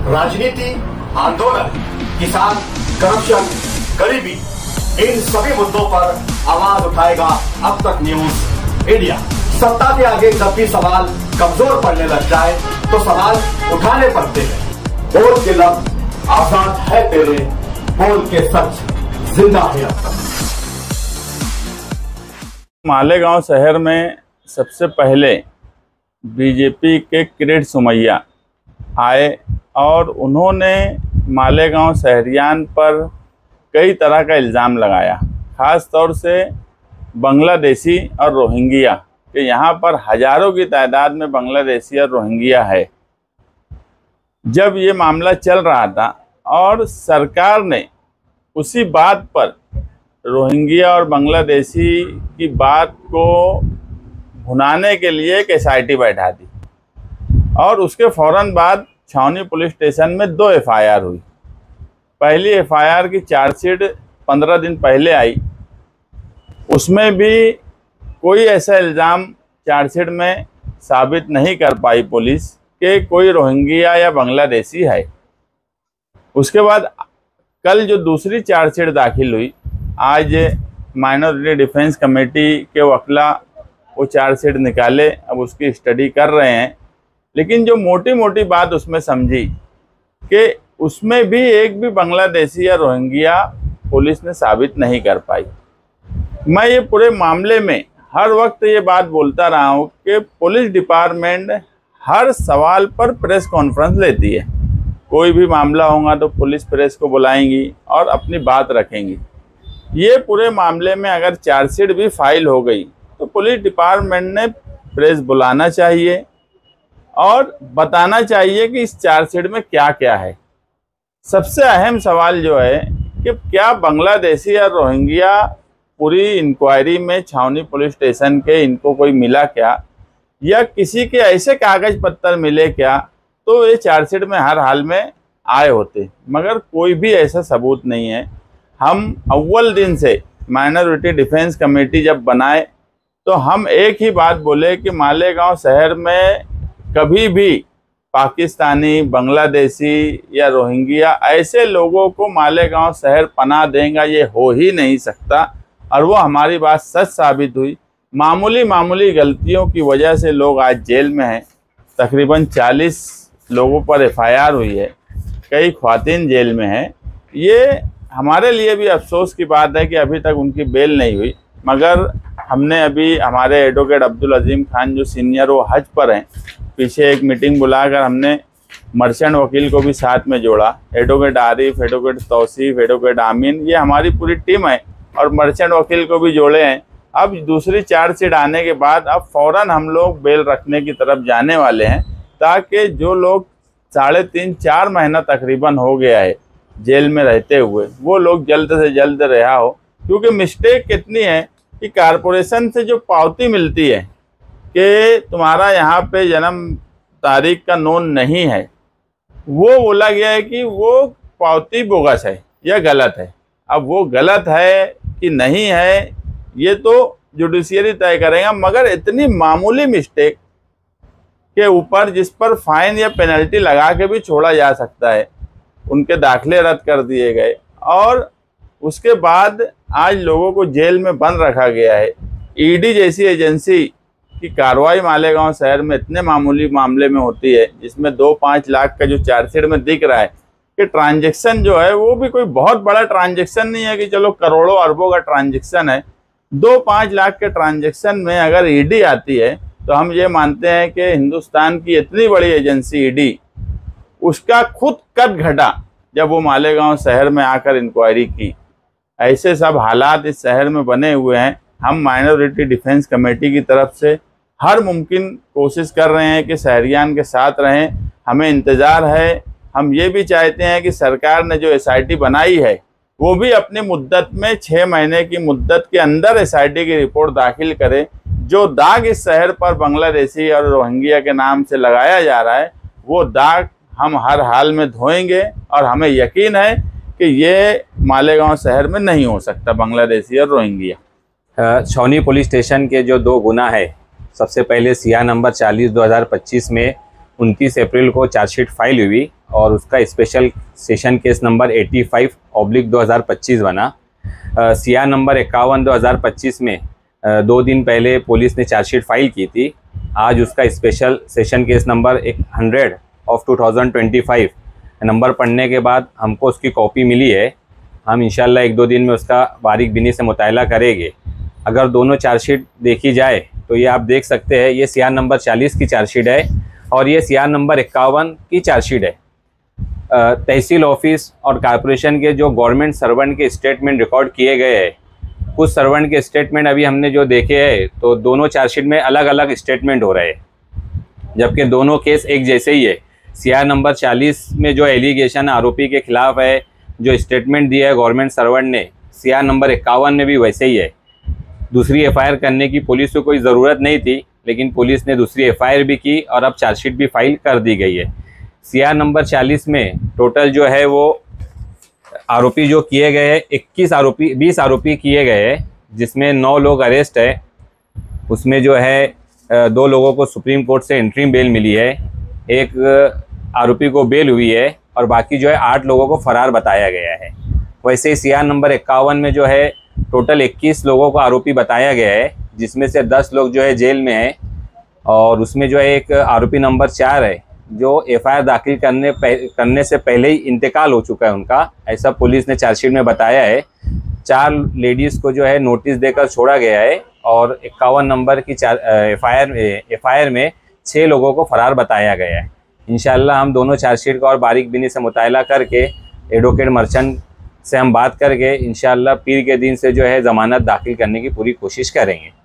राजनीति, आंदोलन, किसान, करप्शन, गरीबी, इन सभी मुद्दों पर आवाज उठाएगा अब तक न्यूज इंडिया। सत्ता के आगे जब भी सवाल कमजोर पड़ने लग जाए तो सवाल उठाने पड़ते हैं। बोल के लफ्ज आजाद है तेरे, बोल के सच जिंदा है अब तक। मालेगांव शहर में सबसे पहले बीजेपी के किरीट सोमैया आए और उन्होंने मालेगांव शहरियान पर कई तरह का इल्ज़ाम लगाया। ख़ास तौर से बांग्लादेशी और रोहिंग्या कि यहाँ पर हज़ारों की तादाद में बांग्लादेशी और रोहिंग्या है। जब ये मामला चल रहा था और सरकार ने उसी बात पर रोहिंग्या और बांग्लादेशी की बात को भुनाने के लिए एक SIT बैठा दी और उसके फ़ौरन बाद छावनी पुलिस स्टेशन में 2 FIR हुई। पहली FIR की चार्जशीट 15 दिन पहले आई, उसमें भी कोई ऐसा इल्ज़ाम चार्जशीट में साबित नहीं कर पाई पुलिस कि कोई रोहिंग्या या बांग्लादेशी है। उसके बाद कल जो दूसरी चार्जशीट दाखिल हुई, आज माइनॉरिटी डिफेंस कमेटी के वकीला वो चार्जशीट निकाले, अब उसकी स्टडी कर रहे हैं। लेकिन जो मोटी मोटी बात उसमें समझी कि उसमें भी एक भी बांग्लादेशी या रोहिंग्या पुलिस ने साबित नहीं कर पाई। मैं ये पूरे मामले में हर वक्त ये बात बोलता रहा हूँ कि पुलिस डिपार्टमेंट हर सवाल पर प्रेस कॉन्फ्रेंस लेती है। कोई भी मामला होगा तो पुलिस प्रेस को बुलाएंगी और अपनी बात रखेंगी। ये पूरे मामले में अगर चार्जशीट भी फाइल हो गई तो पुलिस डिपार्टमेंट ने प्रेस बुलाना चाहिए और बताना चाहिए कि इस चार्जशीट में क्या क्या है। सबसे अहम सवाल जो है कि क्या बांग्लादेशी या रोहिंग्या पूरी इंक्वायरी में छावनी पुलिस स्टेशन के इनको कोई मिला क्या, या किसी के ऐसे कागज पत्तर मिले क्या, तो ये चार्जशीट में हर हाल में आए होते, मगर कोई भी ऐसा सबूत नहीं है। हम अव्वल दिन से माइनॉरिटी डिफेंस कमेटी जब बनाए तो हम एक ही बात बोले कि मालेगांव शहर में कभी भी पाकिस्तानी, बांग्लादेशी या रोहिंग्या ऐसे लोगों को मालेगांव शहर पनाह देगा ये हो ही नहीं सकता। और वो हमारी बात सच साबित हुई। मामूली गलतियों की वजह से लोग आज जेल में हैं। तकरीबन 40 लोगों पर FIR हुई है, कई ख्वातीन जेल में हैं। ये हमारे लिए भी अफसोस की बात है कि अभी तक उनकी बेल नहीं हुई, मगर हमने अभी हमारे एडवोकेट अब्दुल अजीम खान जो सीनियर वो हज पर हैं, पीछे एक मीटिंग बुलाकर हमने मर्चेंट वकील को भी साथ में जोड़ा। Advocate Arif, advocate Tausif, advocate Amin, ये हमारी पूरी टीम है और मर्चेंट वकील को भी जोड़े हैं। अब दूसरी चार्जशीट आने के बाद अब फ़ौरन हम लोग बेल रखने की तरफ जाने वाले हैं, ताकि जो लोग 3.5-4 महीना तकरीबन हो गया है जेल में रहते हुए, वो लोग जल्द से जल्द रिहा हो। क्योंकि मिस्टेक कितनी है कि कारपोरेशन से जो पावती मिलती है कि तुम्हारा यहाँ पे जन्म तारीख का नोन नहीं है, वो बोला गया है कि वो पावती बोगस है या गलत है। अब वो गलत है कि नहीं है ये तो जुडिशियरी तय करेगा, मगर इतनी मामूली मिस्टेक के ऊपर जिस पर फाइन या पेनल्टी लगा के भी छोड़ा जा सकता है, उनके दाखिले रद्द कर दिए गए और उसके बाद आज लोगों को जेल में बंद रखा गया है। ED जैसी एजेंसी की कार्रवाई मालेगांव शहर में इतने मामूली मामले में होती है, जिसमें 2-5 लाख का जो चार्जशीट में दिख रहा है कि ट्रांजैक्शन जो है वो भी कोई बहुत बड़ा ट्रांजैक्शन नहीं है कि चलो करोड़ों अरबों का ट्रांजैक्शन है। 2-5 लाख के ट्रांजैक्शन में अगर ED आती है तो हम ये मानते हैं कि हिंदुस्तान की इतनी बड़ी एजेंसी ED, उसका खुद कद घटा जब वो मालेगांव शहर में आकर इंक्वायरी की। ऐसे सब हालात इस शहर में बने हुए हैं। हम माइनॉरिटी डिफेंस कमेटी की तरफ से हर मुमकिन कोशिश कर रहे हैं कि शहरियान के साथ रहें। हमें इंतज़ार है, हम ये भी चाहते हैं कि सरकार ने जो SIT बनाई है वो भी अपनी मुद्दत में 6 महीने की मुद्दत के अंदर SIT की रिपोर्ट दाखिल करे। जो दाग इस शहर पर बांग्लादेशी और रोहिंग्या के नाम से लगाया जा रहा है, वो दाग हम हर हाल में धोएंगे और हमें यकीन है कि ये मालेगांव शहर में नहीं हो सकता बांग्लादेशी और रोहिंग्या। छावनी पुलिस स्टेशन के जो 2 गुना है, सबसे पहले CR नंबर 40/2025 में 29 अप्रैल को चार्जशीट फाइल हुई और उसका स्पेशल सेशन केस नंबर 85/2025 बना। CR नंबर 51/2025 में 2 दिन पहले पुलिस ने चार्जशीट फाइल की थी। आज उसका special session case number 100/2025 number पढ़ने के बाद हमको उसकी कॉपी मिली है। हम इंशाल्लाह 1-2 दिन में उसका बारीक बीनी से मुताला करेंगे। अगर दोनों चार्जशीट देखी जाए तो ये आप देख सकते हैं, ये CR नंबर 40 की चार्जशीट है और ये CR नंबर 51 की चार्जशीट है। तहसील ऑफिस और कॉर्पोरेशन के जो गवर्नमेंट सर्वेंट के स्टेटमेंट रिकॉर्ड किए गए हैं, कुछ सर्वेंट के स्टेटमेंट अभी हमने जो देखे हैं तो दोनों चार्जशीट में अलग अलग स्टेटमेंट हो रहे हैं, जबकि दोनों केस एक जैसे ही है। CR नंबर 40 में जो एलिगेशन आरोपी के खिलाफ है, जो स्टेटमेंट दिया है गवर्नमेंट सर्वेंट ने, CR नंबर 51 में भी वैसे ही है। दूसरी FIR करने की पुलिस को कोई ज़रूरत नहीं थी, लेकिन पुलिस ने दूसरी FIR भी की और अब चार्जशीट भी फाइल कर दी गई है। CR नंबर 40 में टोटल जो है वो आरोपी जो किए गए हैं 20 आरोपी किए गए हैं, जिसमें 9 लोग अरेस्ट है। उसमें जो है 2 लोगों को सुप्रीम कोर्ट से इंटरिम बेल मिली है, एक आरोपी को बेल हुई है और बाकी जो है 8 लोगों को फरार बताया गया है। वैसे ही CR नंबर 51 में जो है टोटल 21 लोगों को आरोपी बताया गया है, जिसमें से 10 लोग जो है जेल में हैं और उसमें जो है एक आरोपी नंबर 4 है जो FIR दाखिल करने से पहले ही इंतकाल हो चुका है उनका, ऐसा पुलिस ने चार्जशीट में बताया है। 4 लेडीज़ को जो है नोटिस देकर छोड़ा गया है और 51 नंबर की FIR में 6 लोगों को फरार बताया गया है। इंशाल्लाह हम दोनों चार्जशीट का और बारीक बीनी से मुताला करके एडवोकेट मर्चेंट से हम बात करके इंशाल्लाह पीर के दिन से जो है ज़मानत दाखिल करने की पूरी कोशिश करेंगे।